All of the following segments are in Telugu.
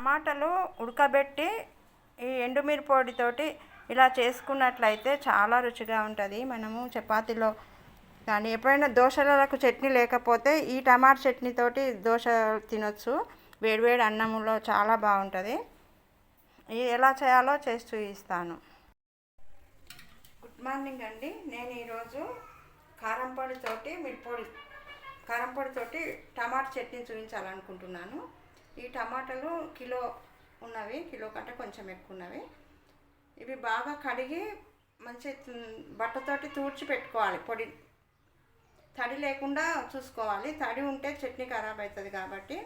టమాటాలు ఉడకబెట్టి ఈ ఎండుమిరపొడితోటి ఇలా చేసుకున్నట్లయితే చాలా రుచిగా ఉంటుంది. మనము చపాతీలో కానీ ఎప్పుడైనా దోశలకు చట్నీ లేకపోతే ఈ టమాటా చట్నీతోటి దోశ తినొచ్చు. వేడివేడి అన్నంలో చాలా బాగుంటుంది. ఇది ఎలా చేయాలో చేసి చూపిస్తాను. గుడ్ మార్నింగ్ అండి. నేను ఈరోజు కారంపొడితోటి టమాటా చట్నీ చూపించాలనుకుంటున్నాను. ఈ టమాటాలు కిలో ఉన్నవి, కిలో కంటే కొంచెం ఎక్కువ ఉన్నవి. ఇవి బాగా కడిగి మంచి బట్టతోటి తూడ్చి పెట్టుకోవాలి. పొడి తడి లేకుండా చూసుకోవాలి. తడి ఉంటే చట్నీ ఖరాబ్ అవుతుంది కాబట్టి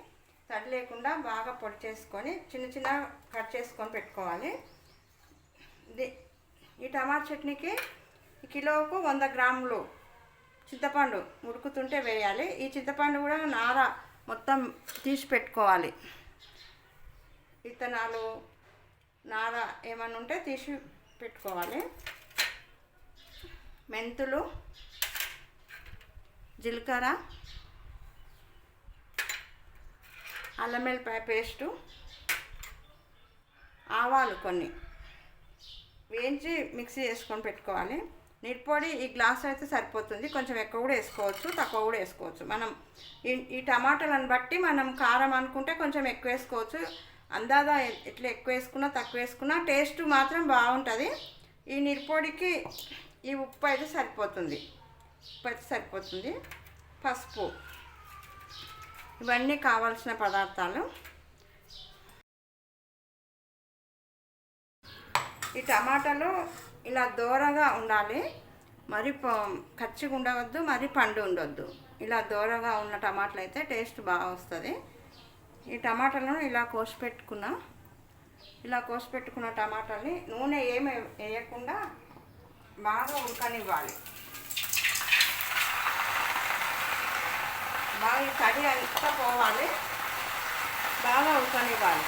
తడి లేకుండా బాగా పొడి చేసుకొని చిన్న చిన్న కట్ చేసుకొని పెట్టుకోవాలి. ఈ టమాటా చట్నీకి కిలోకు 100 గ్రాములు చింతపండు ఉడుకుతుంటే వేయాలి. ఈ చింతపండు కూడా నార మొత్తం తీసి పెట్టుకోవాలి. విత్తనాలు నార ఏమన్నా ఉంటే తీసి పెట్టుకోవాలి. మెంతులు, జీలకర్ర, అల్లం వెల్లిపాయ పేస్టు, ఆవాలు కొన్ని వేయించి మిక్సీ చేసుకొని పెట్టుకోవాలి. మిరప్పొడి ఈ గ్లాస్ అయితే సరిపోతుంది. కొంచెం ఎక్కువ కూడా వేసుకోవచ్చు, తక్కువ కూడా వేసుకోవచ్చు. మనం ఈ టమాటాలను బట్టి మనం కారం అనుకుంటే కొంచెం ఎక్కువ వేసుకోవచ్చు. అందాదా ఎట్లా ఎక్కువ వేసుకున్నా తక్కువ వేసుకున్నా టేస్ట్ మాత్రం బాగుంటుంది. ఈ మిరప్పొడికి ఈ ఉప్పు అయితే సరిపోతుంది. పసుపు, ఇవన్నీ కావాల్సిన పదార్థాలు. ఈ టమాటాలు ఇలా దోరగా ఉండాలి. మరి కచ్చిగా ఉండవద్దు, మరి పండు ఉండవద్దు. ఇలా దోరగా ఉన్న టమాటాలు అయితే టేస్ట్ బాగా వస్తుంది. ఈ టమాటాలను ఇలా కోసి పెట్టుకున్న టమాటాలని నూనె ఏమి వేయకుండా బాగా ఉడకనివ్వాలి. బాగా ఈ తడి అంతా పోవాలి, బాగా ఉడకనివ్వాలి.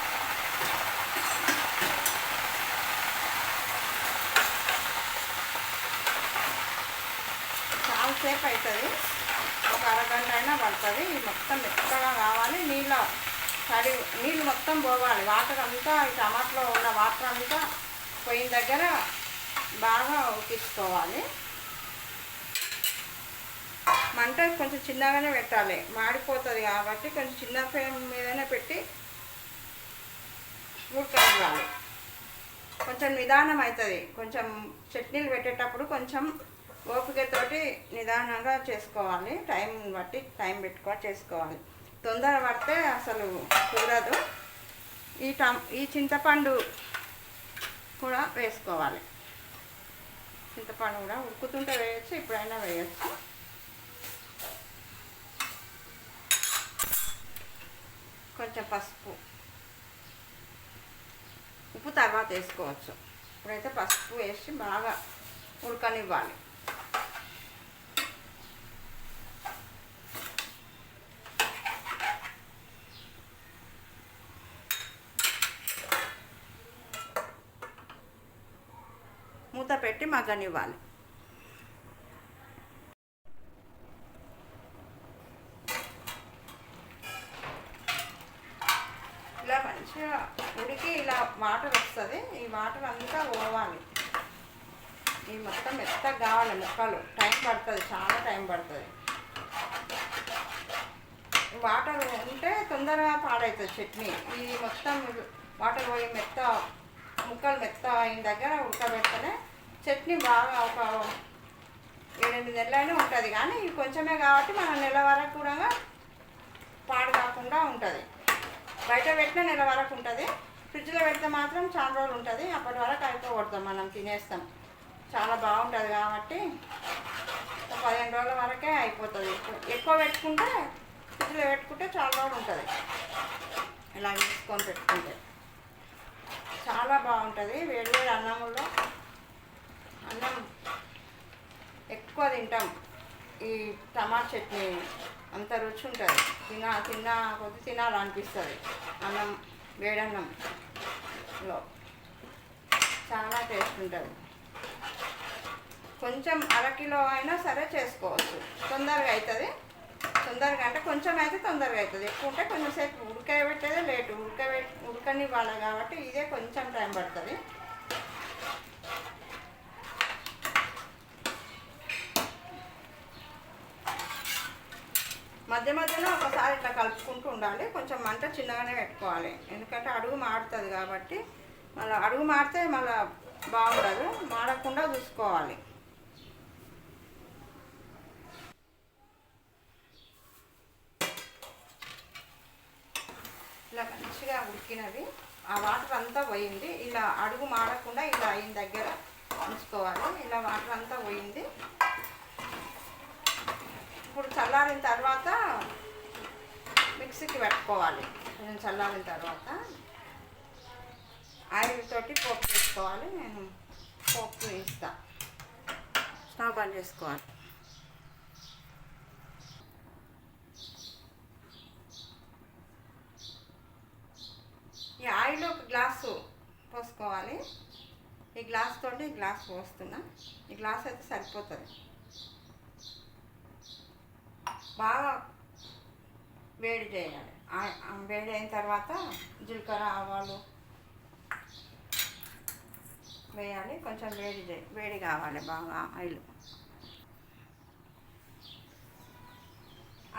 చాలాసేపు అవుతుంది, ఒక అరగంట అయినా పడుతుంది. మొత్తం మెత్తగా కావాలి. నీళ్ళు మొత్తం పోవాలి. వాటర్ అంతా ఈ టమాటాలో ఉన్న వాటర్ అంతా పోయిన దగ్గర బాగా ఉడికించుకోవాలి. మంట కొంచెం చిన్నగానే పెట్టాలి, మాడిపోతుంది కాబట్టి కొంచెం చిన్న ఫ్లేమ్ మీదనే పెట్టి ఉడకనివ్వాలి. కొంచెం నిదానం అవుతుంది. కొంచెం చట్నీలు పెట్టేటప్పుడు కొంచెం ఓపికతోటి నిదానంగా చేసుకోవాలి. టైం పెట్టుకొని చేసుకోవాలి. తొందర పడితే అసలు కుదరదు. ఈ చింతపండు కూడా వేసుకోవాలి. చింతపండు కూడా ఉడుకుతుంటే వేయచ్చు, ఎప్పుడైనా వేయచ్చు. కొంచెం పసుపు, ఉప్పు తర్వాత వేసుకోవచ్చు. ఇప్పుడైతే పసుపు వేసి బాగా ఉడకనివ్వాలి. మూత పెట్టి మగ్గనివ్వాలి. ఇలా మంచిగా ఉడికి ఇలా వాటర్ వస్తుంది. ఈ వాటర్ అంతా పోవాలి. ఈ మొత్తం మెత్తగా కావాలి. ముక్కలు టైం పడుతుంది, చాలా టైం పడుతుంది. వాటర్ ఉంటే తొందరగా పాడవుతుంది చట్నీ. ఈ మొత్తం వాటర్ పోయి ముక్కలు మెత్త అయిన దగ్గర ఉడకబెడితేనే చట్నీ బాగా ఒక 7-8 నెలలైనా ఉంటుంది. కానీ ఇవి కొంచెమే కాబట్టి మన నెల వరకు కూడా పాడు కాకుండా ఉంటుంది. బయట పెట్టిన నెల వరకు ఉంటుంది. ఫ్రిడ్జ్లో పెడితే మాత్రం చాలా రోజులు ఉంటుంది. అప్పటి వరకు అయిపోగొడతాం, మనం తినేస్తాం. చాలా బాగుంటుంది కాబట్టి 15 రోజుల వరకే అయిపోతుంది. ఎక్కువ పెట్టుకుంటే ఫ్రిడ్జ్లో పెట్టుకుంటే చాలా రోజులు ఉంటుంది. ఇలా తీసుకొని పెట్టుకుంటే చాలా బాగుంటుంది. వేడివేడి అన్నం ఎక్కువ తింటాం. ఈ టమాటా చట్నీ అంత రుచి ఉంటుంది. కొద్ది తినాలనిపిస్తుంది. వేడన్నంలో చాలా టేస్ట్ ఉంటుంది. కొంచెం అరకిలో అయినా సరే చేసుకోవచ్చు. తొందరగా అవుతుంది. తొందరగా అంటే కొంచెం అయితే తొందరగా అవుతుంది. ఎక్కువ ఉంటే కొంచెం సేపు ఉడకబెట్టేదే లేటు. ఉడకనివ్వాలి కాబట్టి ఇదే కొంచెం టైం పడుతుంది. మధ్య మధ్యలో ఒకసారి ఇట్లా కలుపుకుంటూ ఉండాలి. కొంచెం మంట చిన్నగానే పెట్టుకోవాలి, ఎందుకంటే అడుగు మాడుతుంది కాబట్టి. మళ్ళీ అడుగు మాడితే మళ్ళీ బాగుండదు, మాడకుండా చూసుకోవాలి. ఇలా మంచిగా ఉడికినది, ఆ వాటర్ అంతా పోయింది. ఇలా అడుగు మాడకుండా ఇలా అయిన దగ్గర ఉంచుకోవాలి. ఇలా వాటర్ అంతా పోయింది. ఇప్పుడు చల్లారిన తర్వాత మిక్సీకి పెట్టుకోవాలి. కొంచెం చల్లారిన తర్వాత ఆయిల్ తోటి పోపు వేసుకోవాలి. నేను పోపు వేస్తా. స్టవ్ బంద్ చేసుకోవాలి. ఈ ఆయిల్ ఒక గ్లాసు పోసుకోవాలి. ఈ గ్లాస్ తోటి ఈ గ్లాస్ పోస్తున్నా. ఈ గ్లాస్ అయితే సరిపోతుంది. బాగా వేడి చేయాలి. వేడి అయిన తర్వాత జీలకర్ర ఆవాలు వేయాలి. కొంచెం వేడి కావాలి బాగా.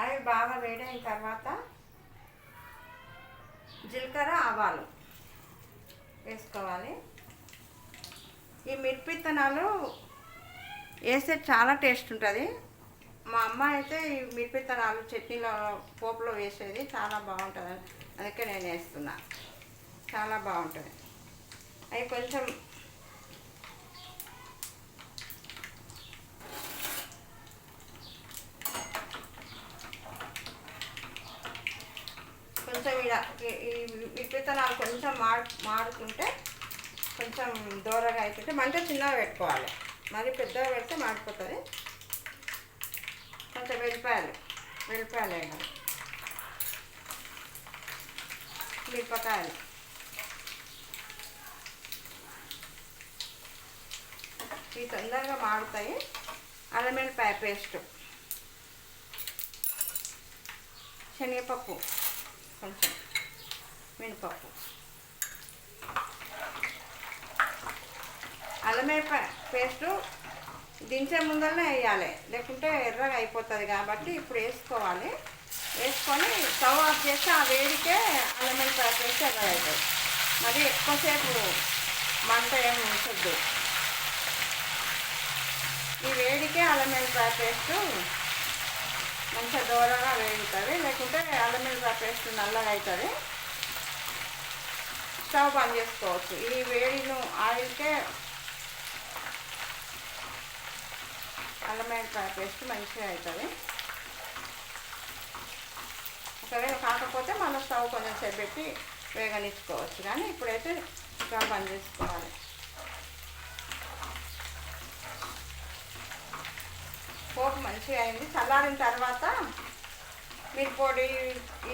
ఆయిల్ బాగా వేడి అయిన తర్వాత జీలకర్ర ఆవాలు వేసుకోవాలి. ఈ మిరప విత్తనాలు వేస్తే చాలా టేస్ట్ ఉంటుంది. మా అమ్మ అయితే ఈ మిరప విత్తనాలు చట్నీలో పోపులో వేసేది చాలా బాగుంటుంది. అందుకే నేను వేస్తున్నా. చాలా బాగుంటుంది. అవి కొంచెం ఇలా ఈ మిరప విత్తనాలు కొంచెం మాడుతుంటే, కొంచెం దూరగా అవుతుంటే మంట చిన్నగా పెట్టుకోవాలి. మరి పెద్దగా పెడితే మాడిపోతుంది. కొంచెం వెల్లిపాయలు అయినా మిరపకాయలు ఇవి తొందరగా మాడుతాయి. అల్లం వెల్లిపాయ పేస్ట్, శనగపప్పు, కొంచెం మినపప్పు, అల్లం వెల్లిపాయ పేస్టు దించే ముందరనే వేయాలి, లేకుంటే ఎర్రగా అయిపోతుంది. కాబట్టి ఇప్పుడు వేసుకోవాలి. వేసుకొని స్టవ్ ఆఫ్ చేసి ఆ వేడికే అల్లం వెల్లిపాయ పేస్ట్ ఎర్రగా అవుతుంది. మరి ఎక్కువసేపు మంట ఏమి ఉంచద్దు. ఈ వేడికే అల్లం వెల్లిపాయ పేస్టు మంచిగా దూరంగా వేగుతుంది, లేకుంటే అల్లం వెల్లిపాయ పేస్ట్ నల్లగా అవుతుంది. స్టవ్ బంద్ చేసుకోవచ్చు. ఈ వేడిను ఆయిల్కే అల్లం వెల్లిపాయ పేస్ట్ మంచిగా అవుతుంది. ఒకవేళ కాకపోతే మళ్ళీ స్టవ్ కొంచెం సేపు పెట్టి వేగనిచ్చుకోవచ్చు. కానీ ఇప్పుడైతే స్టవ్ బంద్ చేసుకోవాలి. పోపు మంచిగా అయింది. చల్లారిన తర్వాత మిరప్పొడి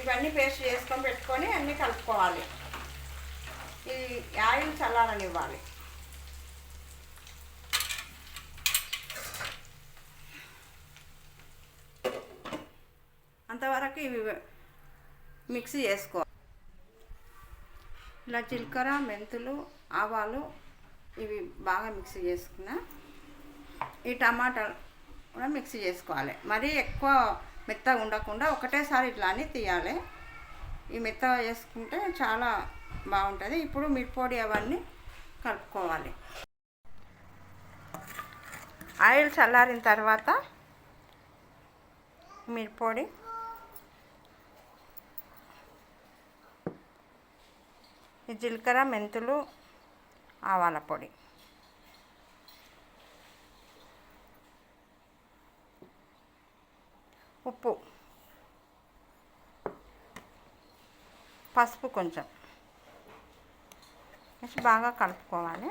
ఇవన్నీ పేస్ట్ చేసుకొని పెట్టుకొని అన్నీ కలుపుకోవాలి. ఈ ఆయిల్ చల్లారనివ్వాలి. అంతవరకు ఇవి మిక్సీ చేసుకోవాలి. ఇలా జీలకర్ర, మెంతులు, ఆవాలు ఇవి బాగా మిక్సీ చేసుకున్నా. ఈ టమాటాలు కూడా మిక్సీ చేసుకోవాలి. మరీ ఎక్కువ మెత్తగా ఉండకుండా ఒకటేసారి ఇట్లా అని తీయాలి. ఈ మెత్తగా చేసుకుంటే చాలా బాగుంటుంది. ఇప్పుడు మిరప్పొడి అవన్నీ కలుపుకోవాలి. ఆయిల్ చల్లారిన తర్వాత మిరప్పొడి, ఈ జీలకర్ర, మెంతులు, ఆవాల పొడి, ఉప్పు, పసుపు కొంచెం వేసి బాగా కలుపుకోవాలి.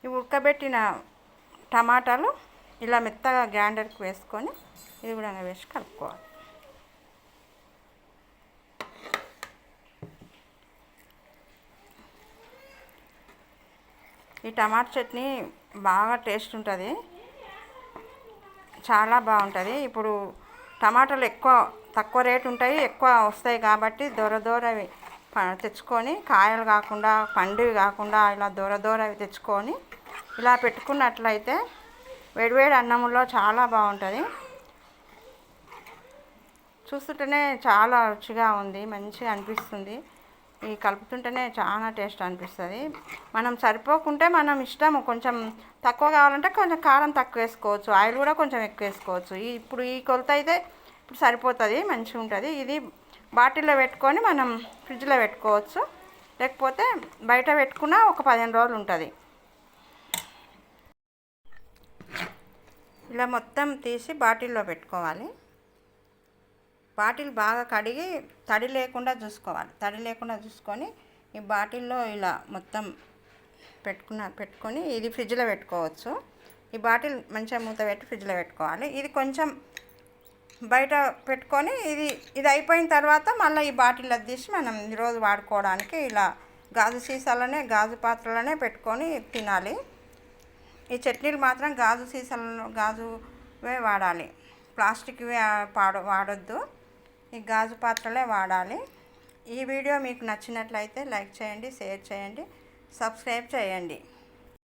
ఈ ఉడకబెట్టిన టమాటాలు ఇలా మెత్తగా గ్రైండర్కి వేసుకొని ఇది కూడా వేసి కలుపుకోవాలి. ఈ టమాటా చట్నీ బాగా టేస్ట్ ఉంటుంది, చాలా బాగుంటుంది. ఇప్పుడు టమాటాలు తక్కువ రేటు ఉంటాయి, ఎక్కువ వస్తాయి కాబట్టి దూరవి తెచ్చుకొని, కాయలు కాకుండా పండువి కాకుండా ఇలా దూరవి తెచ్చుకొని ఇలా పెట్టుకున్నట్లయితే వేడివేడి అన్నంలో చాలా బాగుంటుంది. చూస్తుంటేనే చాలా రుచిగా ఉంది, మంచిగా అనిపిస్తుంది. ఈ కలుపుతుంటేనే చాలా టేస్ట్ అనిపిస్తుంది. మనం సరిపోకుంటే మనం ఇష్టము, కొంచెం తక్కువ కావాలంటే కొంచెం కారం తక్కువ వేసుకోవచ్చు, ఆయిల్ కూడా కొంచెం ఎక్కువ వేసుకోవచ్చు. ఇప్పుడు ఈ కొలత అయితే ఇప్పుడు సరిపోతుంది, మంచిగా ఉంటుంది. ఇది బాటిల్లో పెట్టుకొని మనం ఫ్రిడ్జ్లో పెట్టుకోవచ్చు, లేకపోతే బయట పెట్టుకున్న ఒక 15 రోజులు ఉంటుంది. ఇలా మొత్తం తీసి బాటిల్లో పెట్టుకోవాలి. బాటిల్ బాగా కడిగి తడి లేకుండా చూసుకోవాలి. తడి లేకుండా చూసుకొని ఈ బాటిల్లో ఇలా మొత్తం పెట్టుకొని ఇది ఫ్రిడ్జ్లో పెట్టుకోవచ్చు. ఈ బాటిల్ మంచిగా మూత పెట్టి ఫ్రిడ్జ్లో పెట్టుకోవాలి. ఇది కొంచెం బయట పెట్టుకొని ఇది అయిపోయిన తర్వాత మళ్ళీ ఈ బాటిల్ తీసి మనం ఈరోజు వాడుకోవడానికి ఇలా గాజు సీసాలనే గాజు పాత్రలోనే పెట్టుకొని తినాలి. ఈ చట్నీలు మాత్రం గాజు సీసాలలో గాజువే వాడాలి, ప్లాస్టిక్వే వాడొద్దు. ఈ గాజు పాత్రలే వాడాలి. ఈ వీడియో మీకు నచ్చినట్లయితే లైక్ చేయండి, షేర్ చేయండి, సబ్స్క్రైబ్ చేయండి.